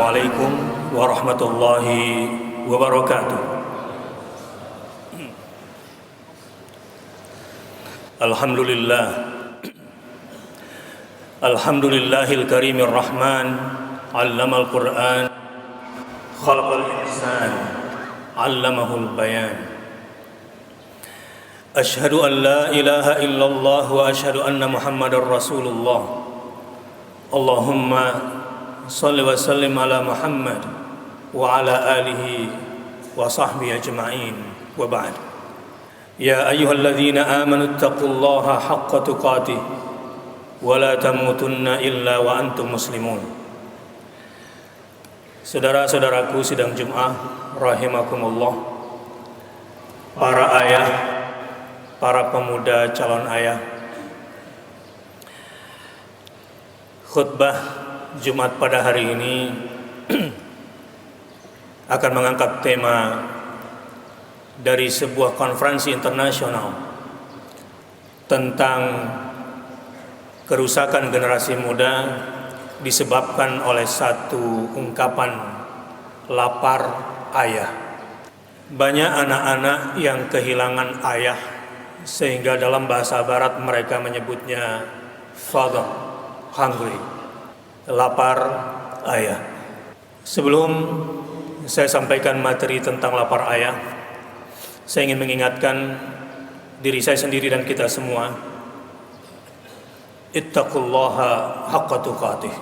Assalamualaikum warahmatullahi wabarakatuh. Alhamdulillah. Alhamdulillahil karimir rahman, 'allamal Qur'an, khalaqal insan, 'allamahul bayan. Asyhadu an la ilaha illallah wa asyhadu anna Muhammadar Rasulullah. Allahumma shalli wa sallim ala Muhammad wa ala alihi wa sahbihi ajma'in, wa ba'd. Ya ayyuhalladzina amanu taqullaha haqqa tuqatih wa la tamutunna illa wa antum muslimun. Saudara-saudaraku sidang Jumat rahimakumullah, para ayah, para pemuda calon ayah, khutbah Jumat pada hari ini akan mengangkat tema dari sebuah konferensi internasional tentang kerusakan generasi muda disebabkan oleh satu ungkapan lapar ayah. Banyak anak-anak yang kehilangan ayah, sehingga dalam bahasa barat mereka menyebutnya father hungry, lapar ayah. Sebelum saya sampaikan materi tentang lapar ayah, saya ingin mengingatkan diri saya sendiri dan kita semua, ittaqullaha haqqa tuqatih.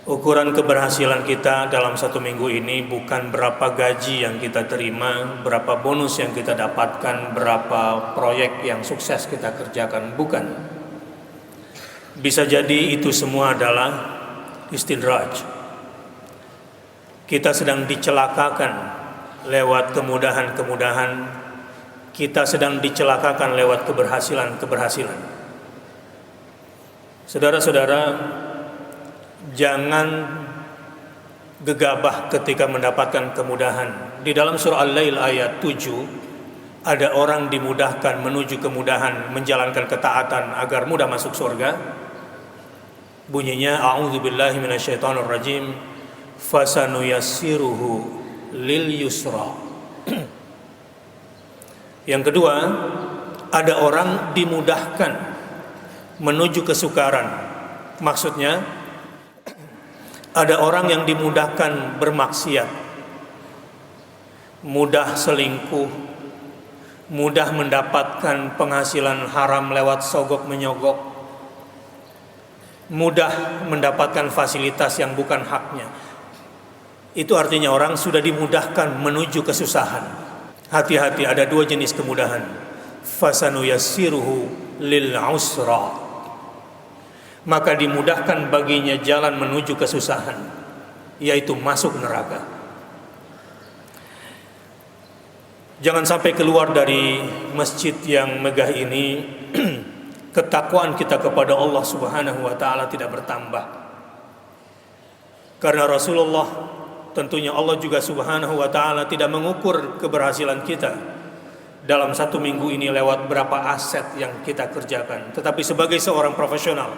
Ukuran keberhasilan kita dalam satu minggu ini bukan berapa gaji yang kita terima, berapa bonus yang kita dapatkan, berapa proyek yang sukses kita kerjakan, bukan. Bisa jadi itu semua adalah istidraj. Kita sedang dicelakakan lewat kemudahan-kemudahan, kita sedang dicelakakan lewat keberhasilan-keberhasilan. Saudara-saudara, jangan gegabah ketika mendapatkan kemudahan. Di dalam surah Al-Lail ayat 7, ada orang dimudahkan menuju kemudahan, menjalankan ketaatan agar mudah masuk surga. Bunyinya, a'udzubillahi minasyaitonirrajim, fasanuyassiruhu lil yusra. Yang kedua, ada orang dimudahkan menuju kesukaran. Maksudnya, ada orang yang dimudahkan bermaksiat, mudah selingkuh, mudah mendapatkan penghasilan haram lewat sogok menyogok, mudah mendapatkan fasilitas yang bukan haknya. Itu artinya orang sudah dimudahkan menuju kesusahan. Hati-hati, ada dua jenis kemudahan. Fasanuyassiruhu lil usra, maka dimudahkan baginya jalan menuju kesusahan, yaitu masuk neraka. Jangan sampai keluar dari masjid yang megah ini ketakwaan kita kepada Allah Subhanahu wa taala tidak bertambah. Karena Rasulullah, tentunya Allah juga Subhanahu wa taala tidak mengukur keberhasilan kita dalam satu minggu ini lewat berapa aset yang kita kerjakan, tetapi sebagai seorang profesional,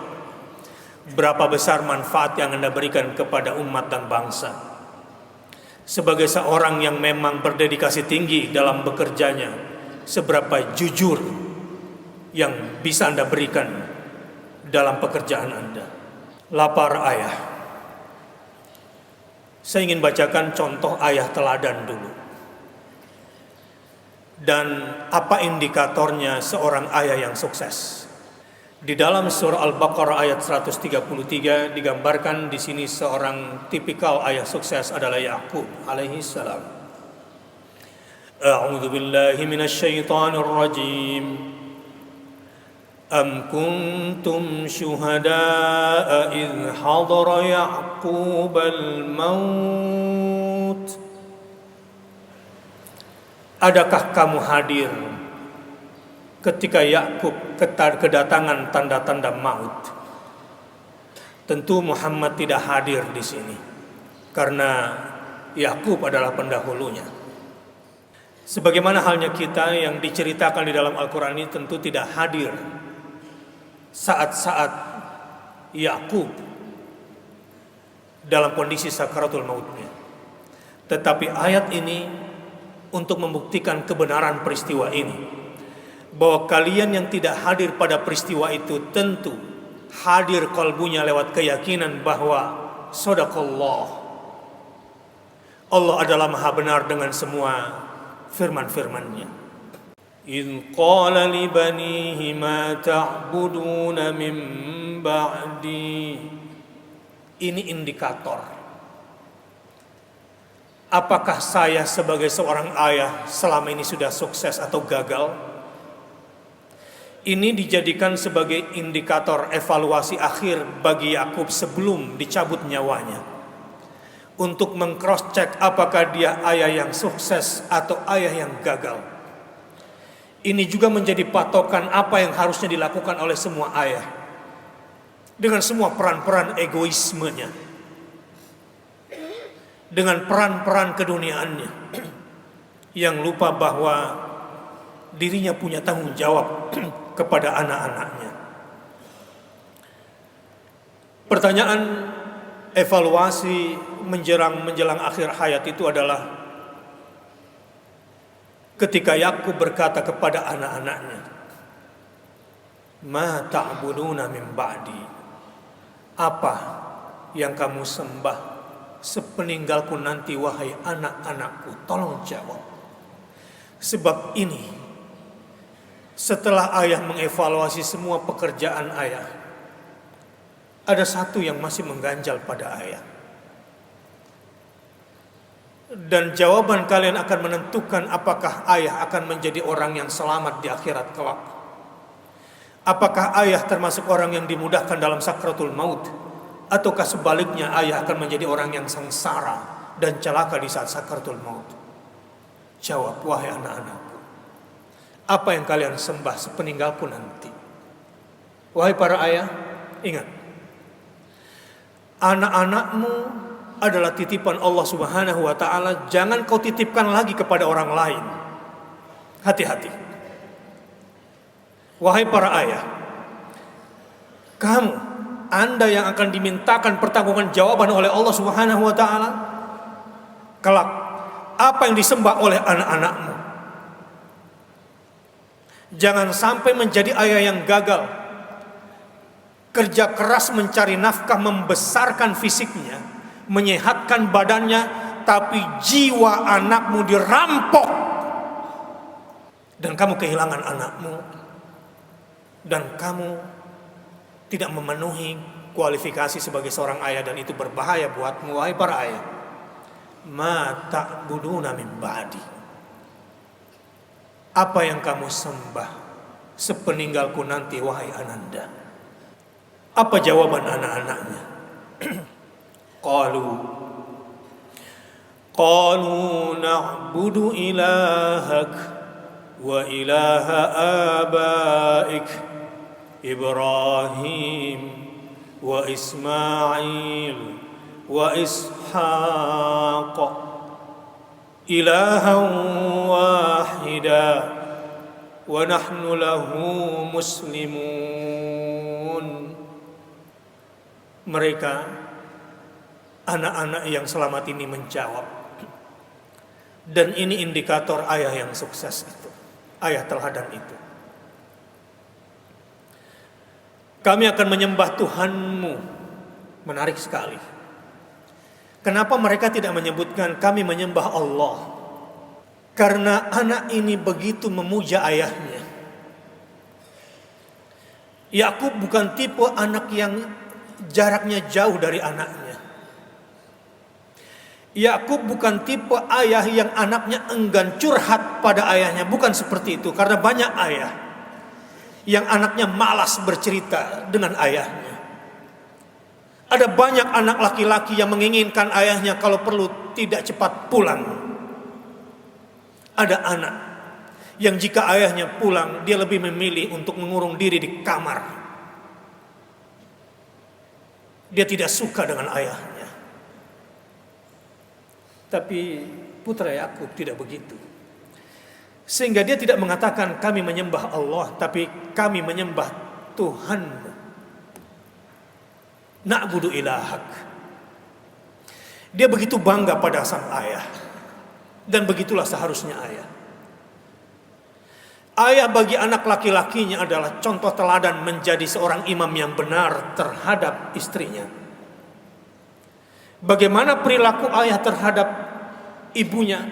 berapa besar manfaat yang Anda berikan kepada umat dan bangsa. Sebagai seorang yang memang berdedikasi tinggi dalam bekerjanya, seberapa jujur yang bisa Anda berikan dalam pekerjaan Anda. Lapar ayah. Saya ingin bacakan contoh ayah teladan dulu. Dan apa indikatornya seorang ayah yang sukses? Di dalam surah Al-Baqarah ayat 133 digambarkan di sini seorang tipikal ayah sukses adalah Yakub alaihi salam. A'udzu billahi minasyaitonir rajim. Am kuntum syuhada'a idh hadara Ya'qub al-maut. Adakah kamu hadir ketika Yakub kedatangan tanda-tanda maut? Tentu Muhammad tidak hadir di sini karena Yakub adalah pendahulunya. Sebagaimana halnya kita yang diceritakan di dalam Al-Quran ini tentu tidak hadir saat-saat Yakub dalam kondisi sakaratul mautnya. Tetapi ayat ini untuk membuktikan kebenaran peristiwa ini, bahwa kalian yang tidak hadir pada peristiwa itu tentu hadir kalbunya lewat keyakinan bahwa sadaqallah, Allah adalah maha benar dengan semua firman-firman-Nya. إذ قال لبنيه ما تعبدون من بعدي. Ini indikator apakah saya sebagai seorang ayah selama ini sudah sukses atau gagal. Ini dijadikan sebagai indikator evaluasi akhir bagi Yakub sebelum dicabut nyawanya, untuk meng-cross check apakah dia ayah yang sukses atau ayah yang gagal. Ini juga menjadi patokan apa yang harusnya dilakukan oleh semua ayah dengan semua peran-peran egoismenya, dengan peran-peran keduniaannya, yang lupa bahwa dirinya punya tanggung jawab kepada anak-anaknya. Pertanyaan evaluasi menjelang akhir hayat itu adalah ketika Yakub berkata kepada anak-anaknya, "Ma ta'buduna min ba'di." Apa yang kamu sembah sepeninggalku nanti wahai anak-anakku? Tolong jawab. Sebab ini, setelah ayah mengevaluasi semua pekerjaan ayah, ada satu yang masih mengganjal pada ayah. Dan jawaban kalian akan menentukan apakah ayah akan menjadi orang yang selamat di akhirat kelak. Apakah ayah termasuk orang yang dimudahkan dalam sakratul maut, ataukah sebaliknya ayah akan menjadi orang yang sengsara dan celaka di saat sakratul maut. Jawab wahai anak-anakku, apa yang kalian sembah sepeninggalku nanti? Wahai para ayah, ingat, anak-anakmu adalah titipan Allah Subhanahu wa ta'ala. Jangan kau titipkan lagi kepada orang lain. Hati-hati. Wahai para ayah, kamu, Anda yang akan dimintakan pertanggungjawaban jawaban oleh Allah Subhanahu wa ta'ala kelak, apa yang disembah oleh anak-anakmu. Jangan sampai menjadi ayah yang gagal, kerja keras mencari nafkah, membesarkan fisiknya, menyehatkan badannya, tapi jiwa anakmu dirampok dan kamu kehilangan anakmu, dan kamu tidak memenuhi kualifikasi sebagai seorang ayah, dan itu berbahaya buatmu. Wahai para ayah, ma ta'buduna min ba'di. Apa yang kamu sembah sepeninggalku nanti wahai ananda? Apa jawaban anak-anaknya? Qalu na'budu ilahak wa ilaha abaik Ibrahim wa Ismail wa Ishaq ilahan wahida wa nahnu lahu muslimun. Mereka, anak-anak yang selamat ini, menjawab, dan ini indikator ayah yang sukses itu, ayah teladan itu. Kami akan menyembah Tuhanmu. Menarik sekali. Kenapa mereka tidak menyebutkan kami menyembah Allah? Karena anak ini begitu memuja ayahnya. Yakub bukan tipe anak yang jaraknya jauh dari anaknya. Yakub bukan tipe ayah yang anaknya enggan curhat pada ayahnya. Bukan seperti itu. Karena banyak ayah yang anaknya malas bercerita dengan ayahnya. Ada banyak anak laki-laki yang menginginkan ayahnya kalau perlu tidak cepat pulang. Ada anak yang jika ayahnya pulang, dia lebih memilih untuk mengurung diri di kamar. Dia tidak suka dengan ayahnya. Tapi putra Yakub tidak begitu. Sehingga dia tidak mengatakan kami menyembah Allah, tapi kami menyembah Tuhanmu. Na'budu ilahak. Dia begitu bangga pada sang ayah. Dan begitulah seharusnya ayah. Ayah bagi anak laki-lakinya adalah contoh teladan menjadi seorang imam yang benar terhadap istrinya. Bagaimana perilaku ayah terhadap ibunya,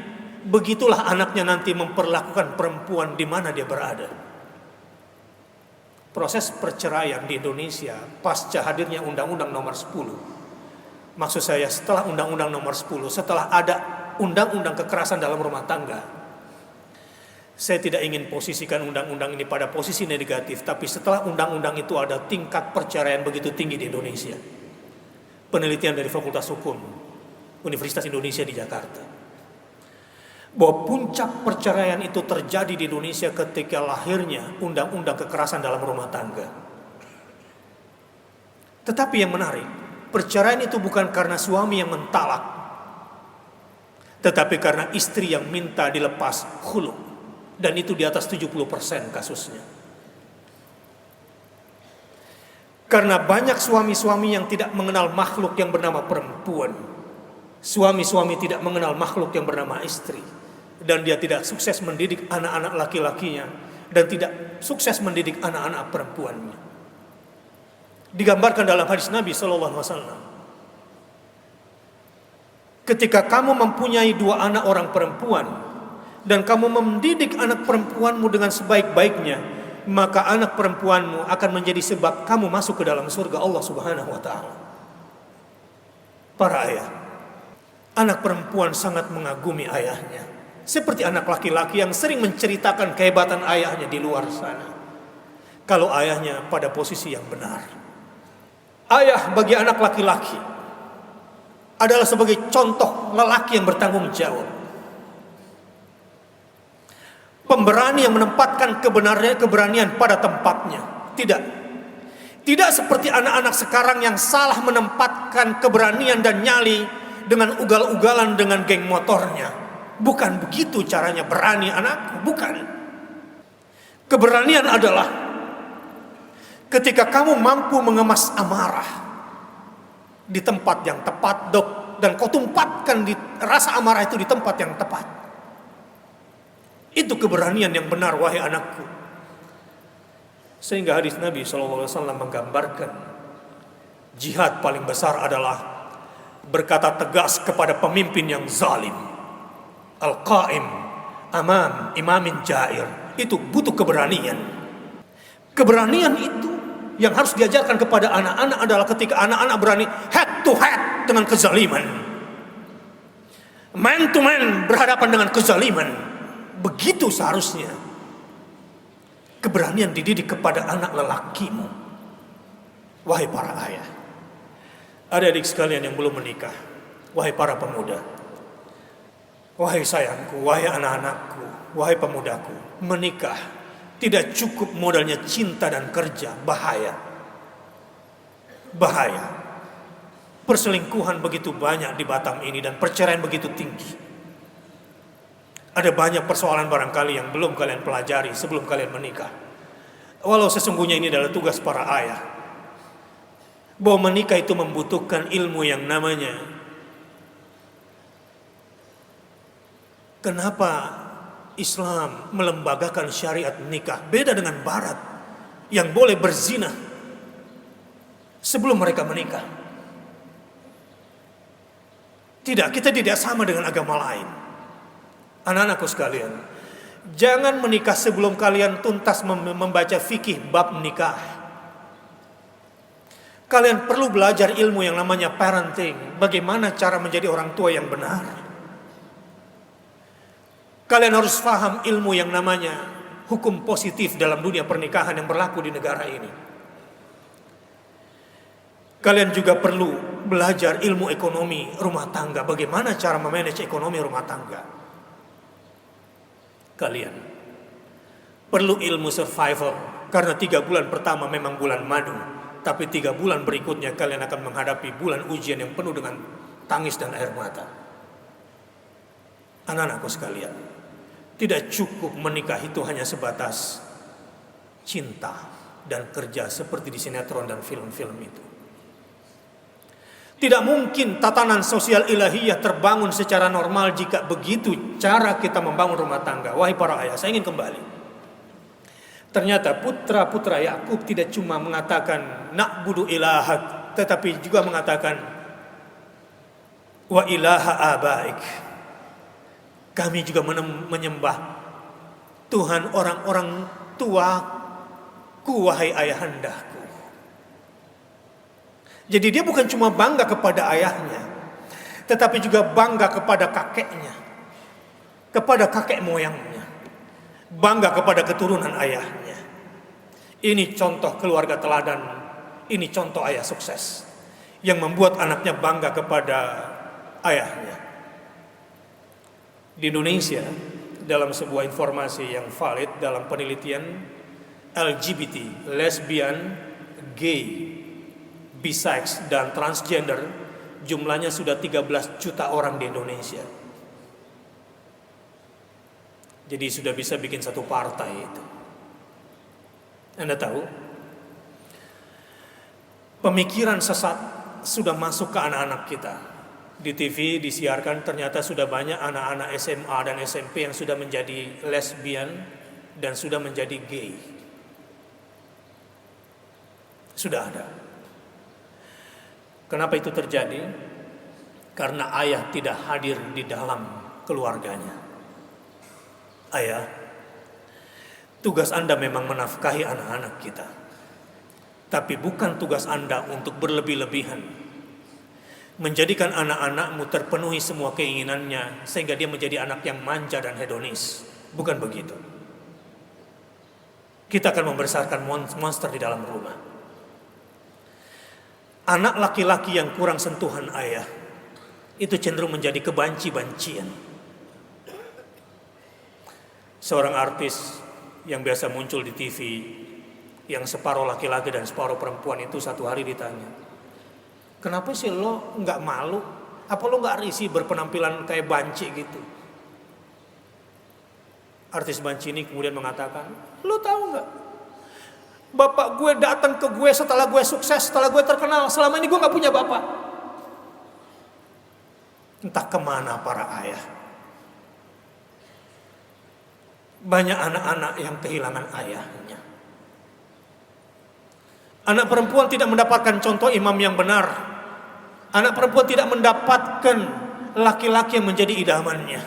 begitulah anaknya nanti memperlakukan perempuan di mana dia berada. Proses perceraian di Indonesia pasca hadirnya Undang-Undang Nomor 10. Maksud saya setelah Undang-Undang Nomor 10, setelah ada Undang-Undang Kekerasan dalam Rumah Tangga. Saya tidak ingin posisikan undang-undang ini pada posisi negatif, tapi setelah undang-undang itu ada tingkat perceraian begitu tinggi di Indonesia. Penelitian dari Fakultas Hukum Universitas Indonesia di Jakarta, bahwa puncak perceraian itu terjadi di Indonesia ketika lahirnya Undang-Undang Kekerasan dalam Rumah Tangga. Tetapi yang menarik, perceraian itu bukan karena suami yang mentalak, tetapi karena istri yang minta dilepas khulu. Dan itu di atas 70% kasusnya. Karena banyak suami-suami yang tidak mengenal makhluk yang bernama perempuan. Suami-suami tidak mengenal makhluk yang bernama istri. Dan dia tidak sukses mendidik anak-anak laki-lakinya. Dan tidak sukses mendidik anak-anak perempuannya. Digambarkan dalam hadis Nabi SAW. Ketika kamu mempunyai 2 anak orang perempuan, dan kamu mendidik anak perempuanmu dengan sebaik-baiknya, maka anak perempuanmu akan menjadi sebab kamu masuk ke dalam surga Allah Subhanahu wa Ta'ala. Para ayah, anak perempuan sangat mengagumi ayahnya, seperti anak laki-laki yang sering menceritakan kehebatan ayahnya di luar sana, kalau ayahnya pada posisi yang benar. Ayah bagi anak laki-laki adalah sebagai contoh lelaki yang bertanggung jawab, pemberani yang menempatkan keberanian pada tempatnya. Tidak seperti anak-anak sekarang yang salah menempatkan keberanian dan nyali dengan ugal-ugalan dengan geng motornya. Bukan begitu caranya berani anakku, bukan. Keberanian adalah ketika kamu mampu mengemas amarah di tempat yang tepat, dan kau tumpatkan rasa amarah itu di tempat yang tepat. Itu keberanian yang benar, wahai anakku. Sehingga hadis Nabi SAW menggambarkan jihad paling besar adalah berkata tegas kepada pemimpin yang zalim. Al-Qaim amam imamin jair. Itu butuh keberanian. Keberanian itu yang harus diajarkan kepada anak-anak adalah ketika anak-anak berani head to head dengan kezaliman, man to man berhadapan dengan kezaliman. Begitu seharusnya keberanian dididik kepada anak lelakimu. Wahai para ayah, adik-adik sekalian yang belum menikah, wahai para pemuda, wahai sayangku, wahai anak-anakku, wahai pemudaku, menikah tidak cukup modalnya cinta dan kerja. Bahaya. Perselingkuhan begitu banyak di Batam ini dan perceraian begitu tinggi. Ada banyak persoalan barangkali yang belum kalian pelajari sebelum kalian menikah. Walau sesungguhnya ini adalah tugas para ayah, bahwa menikah itu membutuhkan ilmu yang namanya, kenapa Islam melembagakan syariat nikah beda dengan Barat yang boleh berzina sebelum mereka menikah. Tidak, kita tidak sama dengan agama lain. Anak-anakku sekalian, jangan menikah sebelum kalian tuntas membaca fikih bab nikah. Kalian perlu belajar ilmu yang namanya parenting, bagaimana cara menjadi orang tua yang benar. Kalian harus paham ilmu yang namanya hukum positif dalam dunia pernikahan yang berlaku di negara ini. Kalian juga perlu belajar ilmu ekonomi rumah tangga, bagaimana cara memanage ekonomi rumah tangga. Kalian perlu ilmu survival, karena 3 bulan pertama memang bulan madu, tapi 3 bulan berikutnya kalian akan menghadapi bulan ujian yang penuh dengan tangis dan air mata. Anak-anakku sekalian, tidak cukup menikah itu hanya sebatas cinta dan kerja seperti di sinetron dan film-film itu. Tidak mungkin tatanan sosial ilahiyah terbangun secara normal jika begitu cara kita membangun rumah tangga. Wahai para ayah, saya ingin kembali. Ternyata putra-putra Yakub tidak cuma mengatakan na'budu ilahak, tetapi juga mengatakan wa ilaha abaik. Kami juga menyembah Tuhan orang-orang tuaku, wahai ayahandaku. Jadi dia bukan cuma bangga kepada ayahnya, tetapi juga bangga kepada kakeknya, kepada kakek moyangnya, bangga kepada keturunan ayahnya. Ini contoh keluarga teladan, ini contoh ayah sukses yang membuat anaknya bangga kepada ayahnya. Di Indonesia, dalam sebuah informasi yang valid dalam penelitian LGBT, lesbian, gay, bisex, dan transgender, jumlahnya sudah 13 juta orang di Indonesia. Jadi sudah bisa bikin satu partai itu. Anda tahu, pemikiran sesat sudah masuk ke anak-anak kita. Di TV disiarkan ternyata sudah banyak anak-anak SMA dan SMP yang sudah menjadi lesbian dan sudah menjadi gay. Sudah ada. Kenapa itu terjadi? Karena ayah tidak hadir di dalam keluarganya. Ayah, tugas Anda memang menafkahi anak-anak kita. Tapi bukan tugas Anda untuk berlebih-lebihan, menjadikan anak-anakmu terpenuhi semua keinginannya sehingga dia menjadi anak yang manja dan hedonis. Bukan begitu. Kita akan membesarkan monster di dalam rumah. Anak laki-laki yang kurang sentuhan ayah itu cenderung menjadi kebanci-bancian. Seorang artis yang biasa muncul di TV, yang separuh laki-laki dan separuh perempuan itu satu hari ditanya, kenapa sih lo nggak malu? Apa lo nggak risih berpenampilan kayak banci gitu? Artis banci ini kemudian mengatakan, lo tahu nggak? Bapak gue datang ke gue setelah gue sukses, setelah gue terkenal. Selama ini gue gak punya bapak. Entah kemana para ayah. Banyak anak-anak yang kehilangan ayahnya. Anak perempuan tidak mendapatkan contoh imam yang benar. Anak perempuan tidak mendapatkan laki-laki yang menjadi idamannya.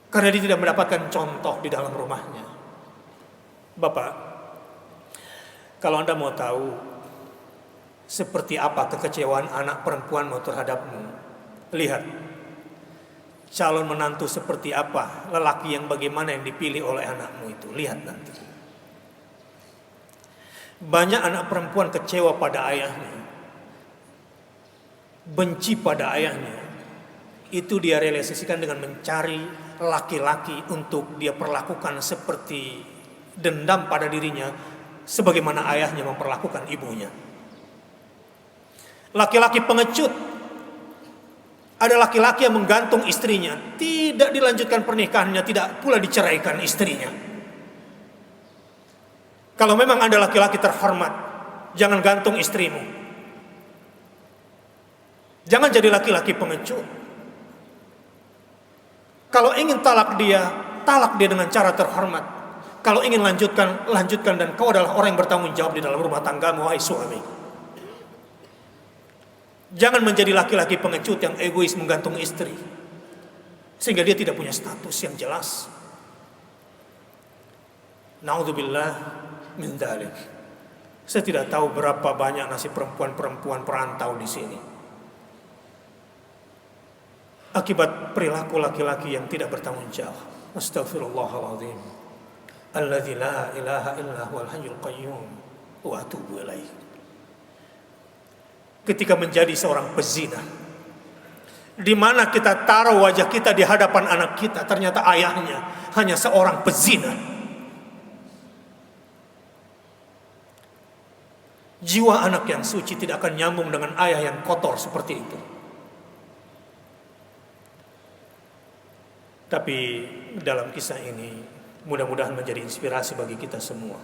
Karena dia tidak mendapatkan contoh di dalam rumahnya. Bapak, kalau Anda mau tahu seperti apa kekecewaan anak perempuanmu terhadapmu, lihat calon menantu seperti apa, lelaki yang bagaimana yang dipilih oleh anakmu itu. Lihat nanti. Banyak anak perempuan kecewa pada ayahnya, benci pada ayahnya. Itu dia realisasikan dengan mencari laki-laki untuk dia perlakukan seperti dendam pada dirinya sebagaimana ayahnya memperlakukan ibunya. Laki-laki pengecut. Ada laki-laki yang menggantung istrinya, tidak dilanjutkan pernikahannya, tidak pula diceraikan istrinya. Kalau memang Anda laki-laki terhormat, jangan gantung istrimu. Jangan jadi laki-laki pengecut. Kalau ingin talak dia dengan cara terhormat. Kalau ingin lanjutkan, dan kau adalah orang yang bertanggung jawab di dalam rumah tanggamu, wahai suami. Jangan menjadi laki-laki pengecut yang egois menggantung istri, sehingga dia tidak punya status yang jelas. Naudzubillah min dzalik. Saya tidak tahu berapa banyak nasib perempuan-perempuan perantau di sini. Akibat perilaku laki-laki yang tidak bertanggung jawab. Astaghfirullahaladzim. Alladzi la ilaha illa huwal hayyul qayyum wa atubu ilaih. Ketika menjadi seorang pezina, di mana kita taruh wajah kita di hadapan anak kita, ternyata ayahnya hanya seorang pezina. Jiwa anak yang suci tidak akan nyambung dengan ayah yang kotor seperti itu. Tapi dalam kisah ini mudah-mudahan menjadi inspirasi bagi kita semua.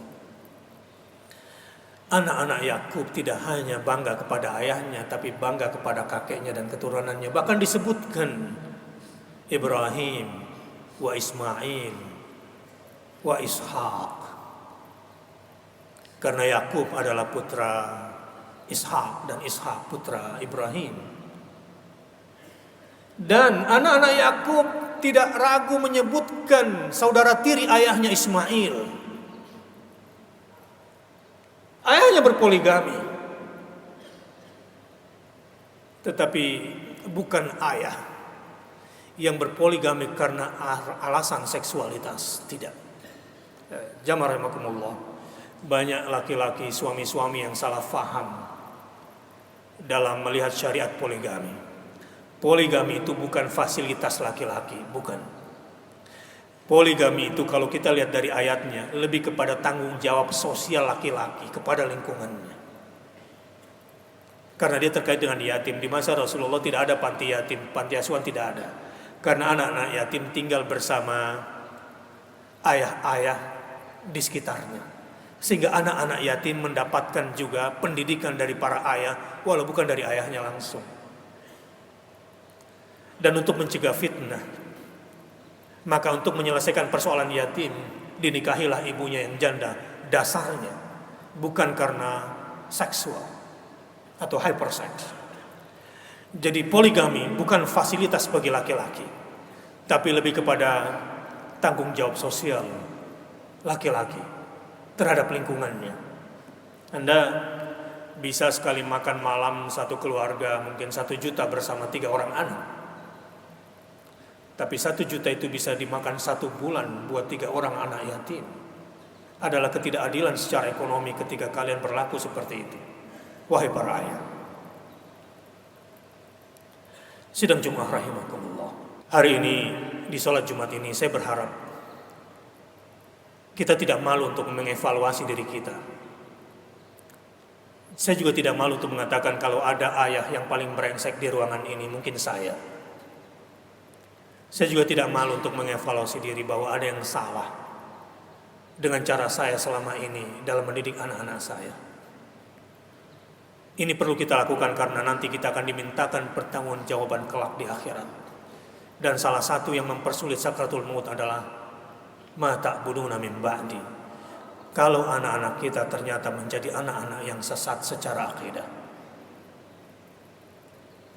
Anak-anak Yakub tidak hanya bangga kepada ayahnya, tapi bangga kepada kakeknya dan keturunannya. Bahkan disebutkan Ibrahim wa Ismail wa Ishak. Karena Yakub adalah putra Ishak dan Ishak putra Ibrahim. Dan anak-anak Yakub tidak ragu menyebutkan saudara tiri ayahnya Ismail. Ayahnya berpoligami, tetapi bukan ayah yang berpoligami karena alasan seksualitas, tidak. Jamaah rahimakumullah, banyak laki-laki suami-suami yang salah faham dalam melihat syariat poligami. Poligami itu bukan fasilitas laki-laki, bukan. Poligami itu kalau kita lihat dari ayatnya lebih kepada tanggung jawab sosial laki-laki kepada lingkungannya. Karena dia terkait dengan yatim. Di masa Rasulullah tidak ada panti yatim, panti asuhan tidak ada. Karena anak-anak yatim tinggal bersama ayah-ayah di sekitarnya. Sehingga anak-anak yatim mendapatkan juga pendidikan dari para ayah, walau bukan dari ayahnya langsung. Dan untuk mencegah fitnah, maka untuk menyelesaikan persoalan yatim, dinikahilah ibunya yang janda. Dasarnya bukan karena seksual atau hyperseks. Jadi poligami bukan fasilitas bagi laki-laki, tapi lebih kepada tanggung jawab sosial laki-laki terhadap lingkungannya. Anda bisa sekali makan malam satu keluarga mungkin 1 juta bersama 3 orang anak. Tapi 1 juta itu bisa dimakan 1 bulan buat 3 orang anak yatim. Adalah ketidakadilan secara ekonomi ketika kalian berlaku seperti itu. Wahai para ayah. Sidang Jumat rahimakumullah. Hari ini di sholat Jumat ini saya berharap kita tidak malu untuk mengevaluasi diri kita. Saya juga tidak malu untuk mengatakan kalau ada ayah yang paling brengsek di ruangan ini, mungkin saya. Saya juga tidak malu untuk mengevaluasi diri bahwa ada yang salah dengan cara saya selama ini dalam mendidik anak-anak saya. Ini perlu kita lakukan karena nanti kita akan dimintakan pertanggungjawaban kelak di akhirat. Dan salah satu yang mempersulit sakratul maut adalah ma ta'buduna min ba'di. Kalau anak-anak kita ternyata menjadi anak-anak yang sesat secara akidah.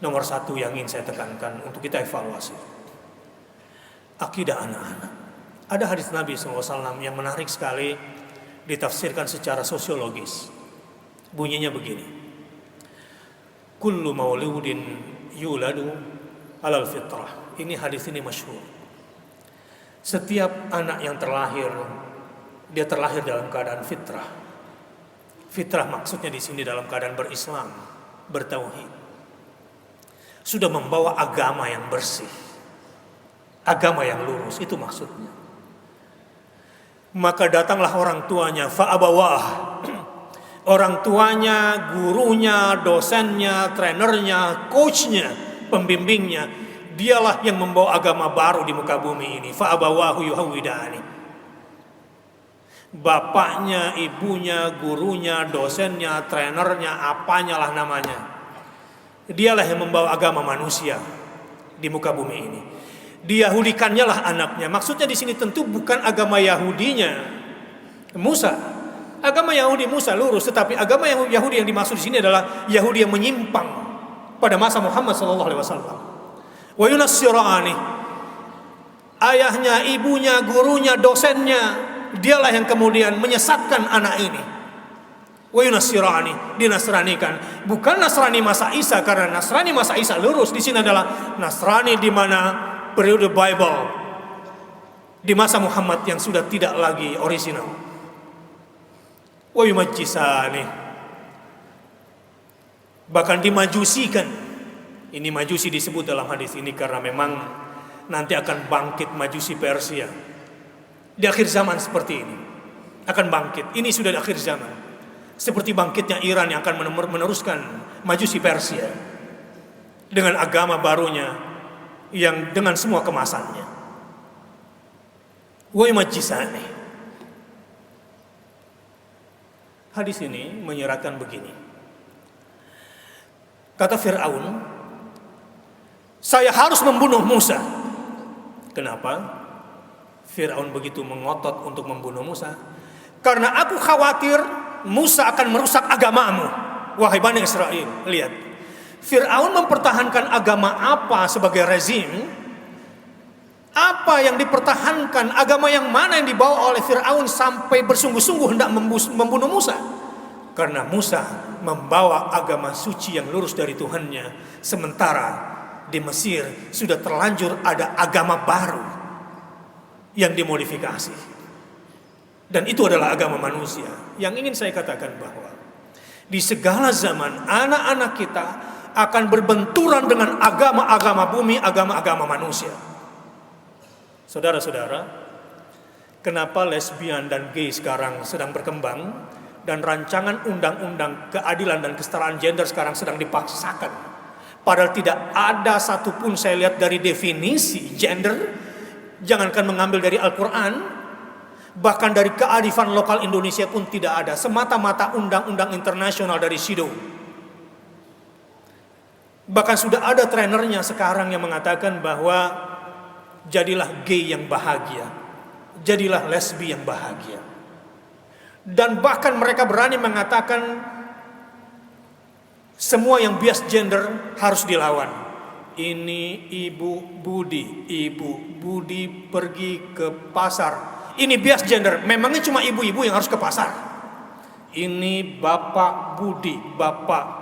Nomor 1 yang ingin saya tekankan untuk kita evaluasi, akidah anak-anak. Ada hadis Nabi SAW yang menarik sekali, ditafsirkan secara sosiologis. Bunyinya begini: kullu mauludin yuladu alal fitrah. Ini hadis ini masyhur. Setiap anak yang terlahir, dia terlahir dalam keadaan fitrah. Fitrah maksudnya di sini dalam keadaan berislam, bertauhid. Sudah membawa agama yang bersih, agama yang lurus, itu maksudnya. Maka datanglah orang tuanya, fa'abawah. Orang tuanya, gurunya, dosennya, trenernya, coachnya, pembimbingnya, dialah yang membawa agama baru di muka bumi ini. Fa'abawahu yuhawidani. Bapaknya, ibunya, gurunya, dosennya, trenernya, apanya lah namanya, dialah yang membawa agama manusia di muka bumi ini. Diyahudikannya lah anaknya. Maksudnya di sini tentu bukan agama Yahudinya Musa. Agama Yahudi Musa lurus, tetapi agama Yahudi yang dimaksud di sini adalah Yahudi yang menyimpang pada masa Muhammad SAW. Wa yunassirani, ayahnya, ibunya, gurunya, dosennya, dialah yang kemudian menyesatkan anak ini. Wa yunassirani, dinasranikan. Bukan Nasrani masa Isa, karena Nasrani masa Isa lurus. Di sini adalah Nasrani di mana periode Bible, di masa Muhammad yang sudah tidak lagi orisinal. Wa yumajjisani, bahkan dimajusikan. Ini majusi disebut dalam hadis ini karena memang nanti akan bangkit majusi Persia di akhir zaman seperti ini. Akan bangkit. Ini sudah di akhir zaman. Seperti bangkitnya Iran yang akan meneruskan majusi Persia dengan agama barunya yang dengan semua kemasannya. Wa yumajjisani. Hadis ini menyeratkan begini. Kata Fir'aun, saya harus membunuh Musa. Kenapa Fir'aun begitu mengotot untuk membunuh Musa? Karena aku khawatir Musa akan merusak agamamu. Wahai Bani Israel, lihat. Fir'aun mempertahankan agama apa sebagai rezim? Apa yang dipertahankan? Agama yang mana yang dibawa oleh Fir'aun sampai bersungguh-sungguh hendak membunuh Musa? Karena Musa membawa agama suci yang lurus dari Tuhannya. Sementara di Mesir sudah terlanjur ada agama baru yang dimodifikasi. Dan itu adalah agama manusia. Yang ingin saya katakan bahwa di segala zaman anak-anak kita akan berbenturan dengan agama-agama bumi, agama-agama manusia. Saudara-saudara, kenapa lesbian dan gay sekarang sedang berkembang dan rancangan undang-undang keadilan dan kesetaraan gender sekarang sedang dipaksakan? Padahal tidak ada satupun saya lihat dari definisi gender, jangankan mengambil dari Al-Quran, bahkan dari kearifan lokal Indonesia pun tidak ada. Semata-mata undang-undang internasional dari SIDO. Bahkan sudah ada trainernya sekarang yang mengatakan bahwa jadilah gay yang bahagia, jadilah lesbi yang bahagia. Dan bahkan mereka berani mengatakan semua yang bias gender harus dilawan. Ini Ibu Budi pergi ke pasar. Ini bias gender, memangnya cuma ibu-ibu yang harus ke pasar? Ini Bapak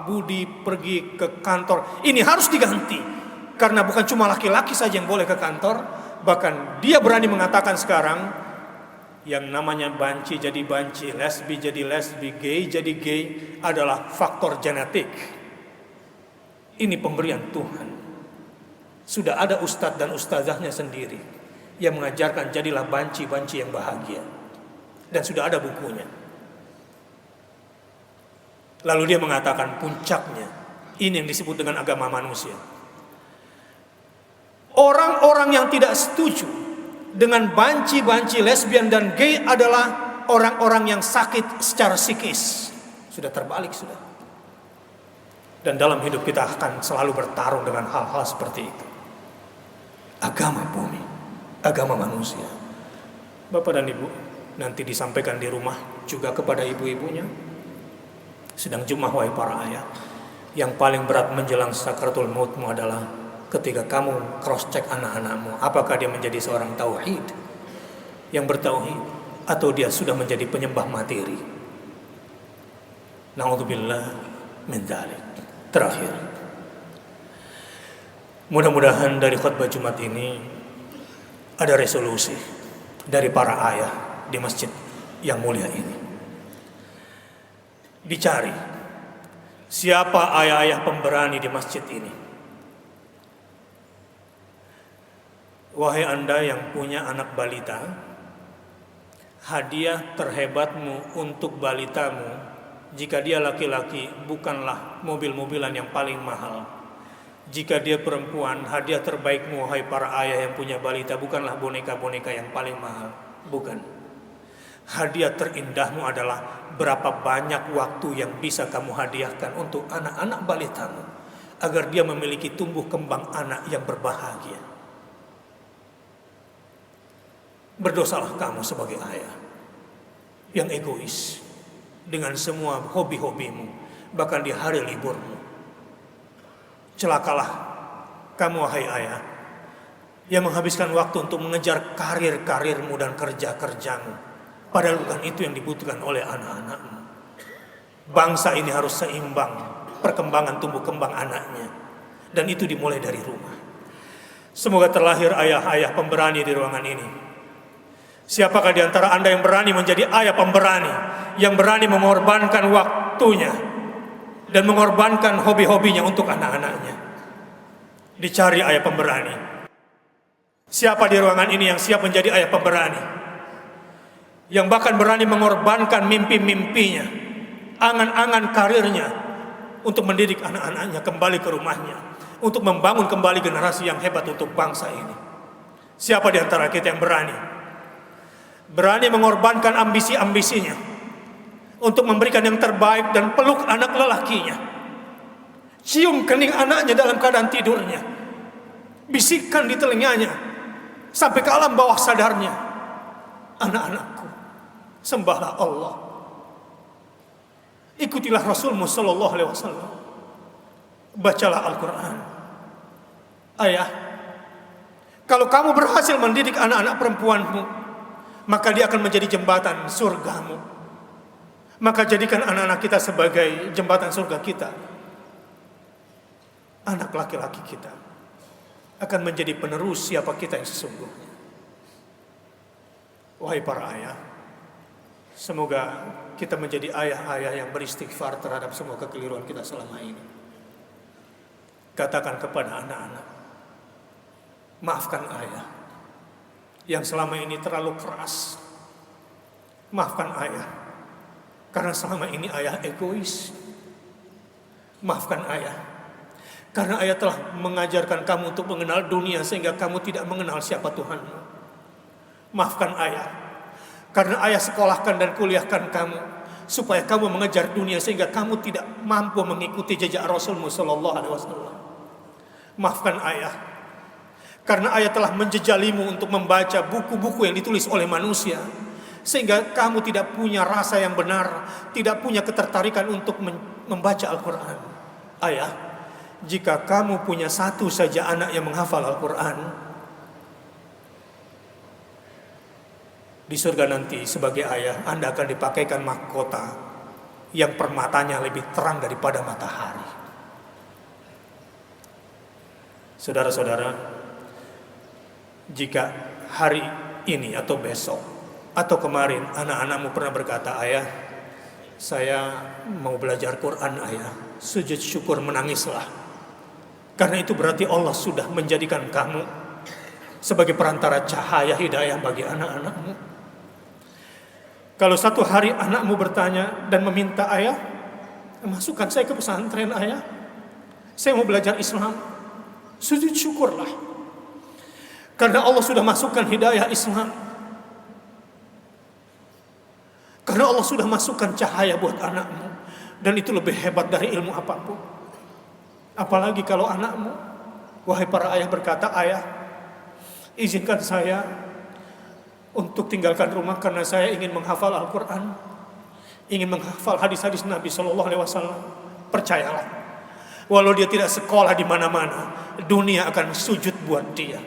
Budi pergi ke kantor. Ini harus diganti. Karena bukan cuma laki-laki saja yang boleh ke kantor. Bahkan dia berani mengatakan sekarang, yang namanya banci jadi banci, lesbi jadi lesbi, gay jadi gay adalah faktor genetik. Ini pemberian Tuhan. Sudah ada ustadz dan ustazahnya sendiri yang mengajarkan jadilah banci-banci yang bahagia. Dan sudah ada bukunya. Lalu dia mengatakan puncaknya, ini yang disebut dengan agama manusia. Orang-orang yang tidak setuju dengan banci-banci lesbian dan gay adalah orang-orang yang sakit secara psikis. Sudah terbalik sudah. Dan dalam hidup kita akan selalu bertarung dengan hal-hal seperti itu. Agama bumi, agama manusia. Bapak dan Ibu, nanti disampaikan di rumah juga kepada ibu-ibunya. Sedang Jumat, wahai para ayah, yang paling berat menjelang sakaratul mautmu adalah ketika kamu cross check anak-anakmu, apakah dia menjadi seorang tauhid yang bertauhid atau dia sudah menjadi penyembah materi. Na'udzubillah min dzalik. Terakhir, mudah-mudahan dari khutbah Jumat ini ada resolusi dari para ayah di masjid yang mulia ini. Dicari siapa ayah-ayah pemberani di masjid ini. Wahai Anda yang punya anak balita, hadiah terhebatmu untuk balitamu, jika dia laki-laki, bukanlah mobil-mobilan yang paling mahal. Jika dia perempuan, hadiah terbaikmu, wahai para ayah yang punya balita, bukanlah boneka-boneka yang paling mahal. Bukan. Hadiah terindahmu adalah berapa banyak waktu yang bisa kamu hadiahkan untuk anak-anak balitamu, agar dia memiliki tumbuh kembang anak yang berbahagia. Berdosalah kamu sebagai ayah yang egois dengan semua hobi-hobimu, bahkan di hari liburmu. Celakalah kamu, wahai ayah, yang menghabiskan waktu untuk mengejar karir-karirmu dan kerja-kerjamu, padahal bukan itu yang dibutuhkan oleh anak-anakmu. Bangsa ini harus seimbang perkembangan tumbuh kembang anaknya, dan itu dimulai dari rumah. Semoga terlahir ayah-ayah pemberani di ruangan ini. Siapakah di antara Anda yang berani menjadi ayah pemberani, yang berani mengorbankan waktunya dan mengorbankan hobi-hobinya untuk anak-anaknya? Dicari ayah pemberani. Siapa di ruangan ini yang siap menjadi ayah pemberani, yang bahkan berani mengorbankan mimpi-mimpinya, angan-angan karirnya, untuk mendidik anak-anaknya kembali ke rumahnya, untuk membangun kembali generasi yang hebat untuk bangsa ini? Siapa di antara kita yang berani mengorbankan ambisi-ambisinya, untuk memberikan yang terbaik dan peluk anak lelakinya, cium kening anaknya dalam keadaan tidurnya, bisikkan di telinganya sampai ke alam bawah sadarnya, anak-anakku, sembahlah Allah, ikutilah Rasulmu sallallahu alaihi wasallam, bacalah Al-Quran. Ayah, kalau kamu berhasil mendidik anak-anak perempuanmu, maka dia akan menjadi jembatan surgamu. Maka jadikan anak-anak kita sebagai jembatan surga kita. Anak laki-laki kita akan menjadi penerus siapa kita yang sesungguhnya. Wahai para ayah, semoga kita menjadi ayah-ayah yang beristighfar terhadap semua kekeliruan kita selama ini. Katakan kepada anak-anak, maafkan ayah yang selama ini terlalu keras. Maafkan ayah karena selama ini ayah egois. Maafkan ayah karena ayah telah mengajarkan kamu untuk mengenal dunia sehingga kamu tidak mengenal siapa Tuhanmu. Maafkan ayah karena ayah sekolahkan dan kuliahkan kamu supaya kamu mengejar dunia sehingga kamu tidak mampu mengikuti jejak Rasulmu sallallahu alaihi wasallam. Maafkan ayah karena ayah telah menjejalimu untuk membaca buku-buku yang ditulis oleh manusia sehingga kamu tidak punya rasa yang benar, tidak punya ketertarikan untuk membaca Al-Quran. Ayah, jika kamu punya satu saja anak yang menghafal Al-Quran, di surga nanti sebagai ayah Anda akan dipakaikan mahkota yang permatanya lebih terang daripada matahari. Saudara-saudara, jika hari ini atau besok atau kemarin anak-anakmu pernah berkata, ayah, saya mau belajar Quran ayah, sujud syukur menangislah. Karena itu berarti Allah sudah menjadikan kamu sebagai perantara cahaya hidayah bagi anak-anakmu. Kalau satu hari anakmu bertanya dan meminta, ayah, masukkan saya ke pesantren ayah, saya mau belajar Islam, sujud syukurlah. Karena Allah sudah masukkan hidayah Islam. Karena Allah sudah masukkan cahaya buat anakmu. Dan itu lebih hebat dari ilmu apapun. Apalagi kalau anakmu, wahai para ayah, berkata, ayah, izinkan saya untuk tinggalkan rumah karena saya ingin menghafal Al-Quran, ingin menghafal hadis-hadis Nabi SAW. Percayalah, walau dia tidak sekolah di mana-mana, dunia akan sujud buat dia,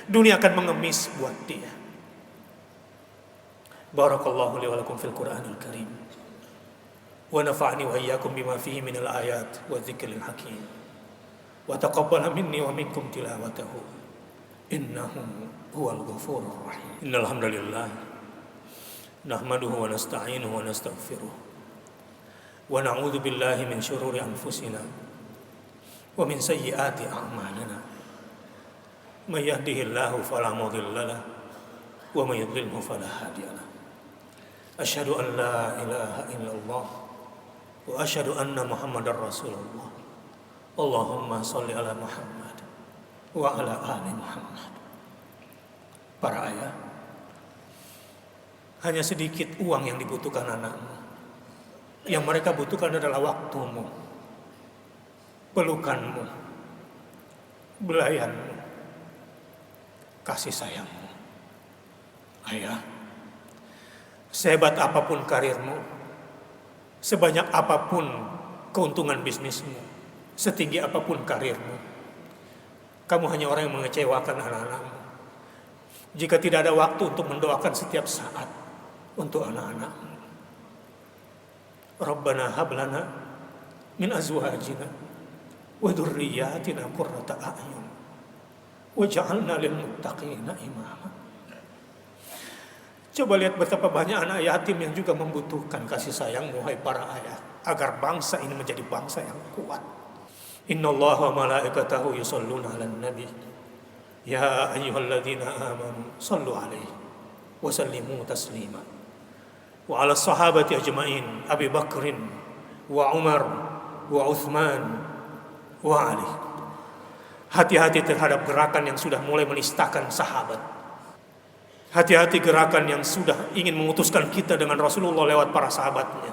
dunia akan mengemis buat dia. Barakallahu li wa lakum fil Qur'anil Karim wa nafa'ani wa iyyakum bima fihi minal ayat wa dzikril hakim wa taqabbala minni wa minkum tilawatahu innahu huwal ghafurur rahim. Innal hamdalillah nahmaduhu wa nasta'inuhu wa nastaghfiruh wa na'udzu billahi min shururi anfusina wa min sayyiati a'malina may yahdihillahu fala mudilla lahu wa may yudlilhu fala hadiya lahu. Asyhadu an la ilaha illallah wa asyhadu anna Muhammadar Rasulullah. Allahumma shalli ala Muhammad wa ala ali Muhammad. Para ayah, hanya sedikit uang yang dibutuhkan anakmu. Yang mereka butuhkan adalah waktumu, pelukanmu, belayanmu, kasih sayangmu. Ayah, sehebat apapun karirmu, sebanyak apapun keuntungan bisnismu, setinggi apapun karirmu, kamu hanya orang yang mengecewakan anak-anakmu jika tidak ada waktu untuk mendoakan setiap saat untuk anak-anakmu. Rabbana hablana min azwajina wa dzurriyyatina qurrata a'yun waj'alna lil muttaqina imama. Coba lihat betapa banyak anak yatim yang juga membutuhkan kasih sayang, wahai para ayah, agar bangsa ini menjadi bangsa yang kuat. Innallaha wa malaikatahu yusholluna 'alan nabi ya ayyuhalladzina amanu shallu 'alaihi wa sallimu taslima. Wa 'ala sahabati ajma'in Abi Bakrin wa Umar wa Uthman wa Ali. Hati-hati terhadap gerakan yang sudah mulai menistakan sahabat. Hati-hati gerakan yang sudah ingin memutuskan kita dengan Rasulullah lewat para sahabatnya.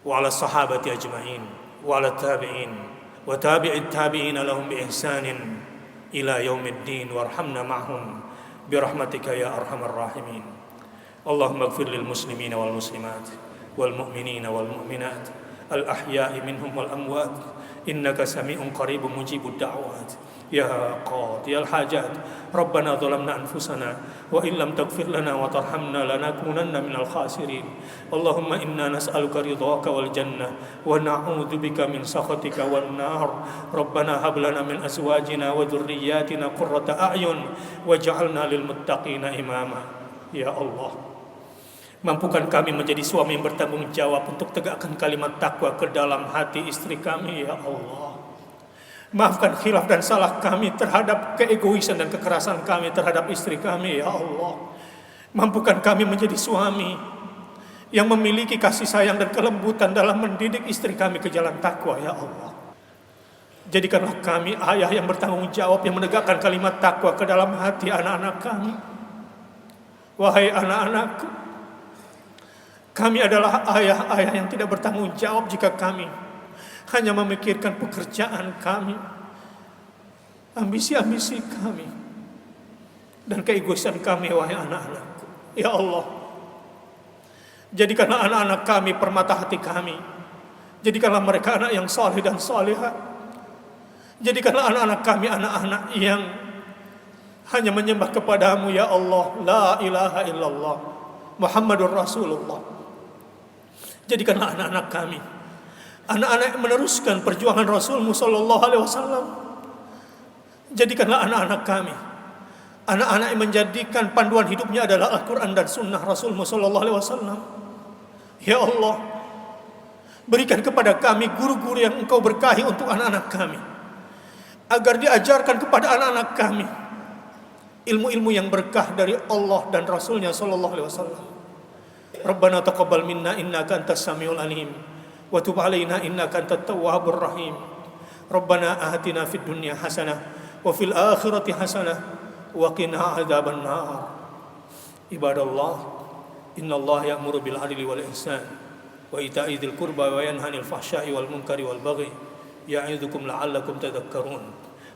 وعلى الصحابة أجمعين وعلى التابعين وتابع التابعين لهم بإحسان إلى يوم الدين وارحمنا معهم برحمتك يا أرحم الراحمين. اللهم اغفر للمسلمين والمسلمات والمؤمنين والمؤمنات الأحياء منهم والأموات إنك سميع قريب مجيب الدعوات يا قاضي الحاجات. ربنا ظلمنا أنفسنا وإن لم تغفر لنا وترحمنا لنكونن من الخاسرين. اللهم إنا نسألك رضاك والجنة ونعوذ بك من سخطك والنار. ربنا هب لنا من أزواجنا وذرياتنا قرة أعين واجعلنا للمتقين إماما. Ya Allah, mampukan kami menjadi suami yang bertanggung jawab untuk tegakkan kalimat takwa ke dalam hati istri kami, ya Allah. Maafkan khilaf dan salah kami terhadap keegoisan dan kekerasan kami terhadap istri kami, ya Allah. Mampukan kami menjadi suami yang memiliki kasih sayang dan kelembutan dalam mendidik istri kami ke jalan takwa, ya Allah. Jadikanlah kami ayah yang bertanggung jawab, yang menegakkan kalimat takwa ke dalam hati anak-anak kami. Wahai anak-anakku, kami adalah ayah-ayah yang tidak bertanggung jawab jika kami hanya memikirkan pekerjaan kami, ambisi-ambisi kami, dan keegoisan kami, wahai anak-anakku. Ya Allah, jadikanlah anak-anak kami permata hati kami. Jadikanlah mereka anak yang saleh dan salihah. Jadikanlah anak-anak kami anak-anak yang hanya menyembah kepadamu, ya Allah. La ilaha illallah Muhammadur Rasulullah. Jadikanlah anak-anak kami anak-anak yang meneruskan perjuangan Rasulmu sallallahu alaihi wasallam. Jadikanlah anak-anak kami anak-anak yang menjadikan panduan hidupnya adalah Al-Quran dan Sunnah Rasulmu sallallahu alaihi wasallam. Ya Allah, berikan kepada kami guru-guru yang Engkau berkahi untuk anak-anak kami, agar diajarkan kepada anak-anak kami ilmu-ilmu yang berkah dari Allah dan Rasulnya sallallahu alaihi wasallam. Rabbana taqabbal minna innaka antas samiul alim wa tub alaina innaka antat tawwabur rahim. Rabbana atina fid dunya hasanah wa fil akhirati hasanah wa qina adzaban nar. Ibadallah, innallaha ya'muru bil adli wal ihsan wa ita'i dzil qurba wa yanha 'anil fahsya'i wal munkari wal baghi ya'idzukum la'allakum tadhakkarun.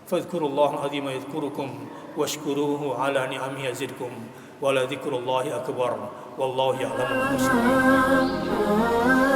Fadhkurullaha 'azima yadhkurukum washkuruhu 'ala ni'amihi yazidkum wa la dzikrullahi akbar wallahu ya'lamul mustaqim.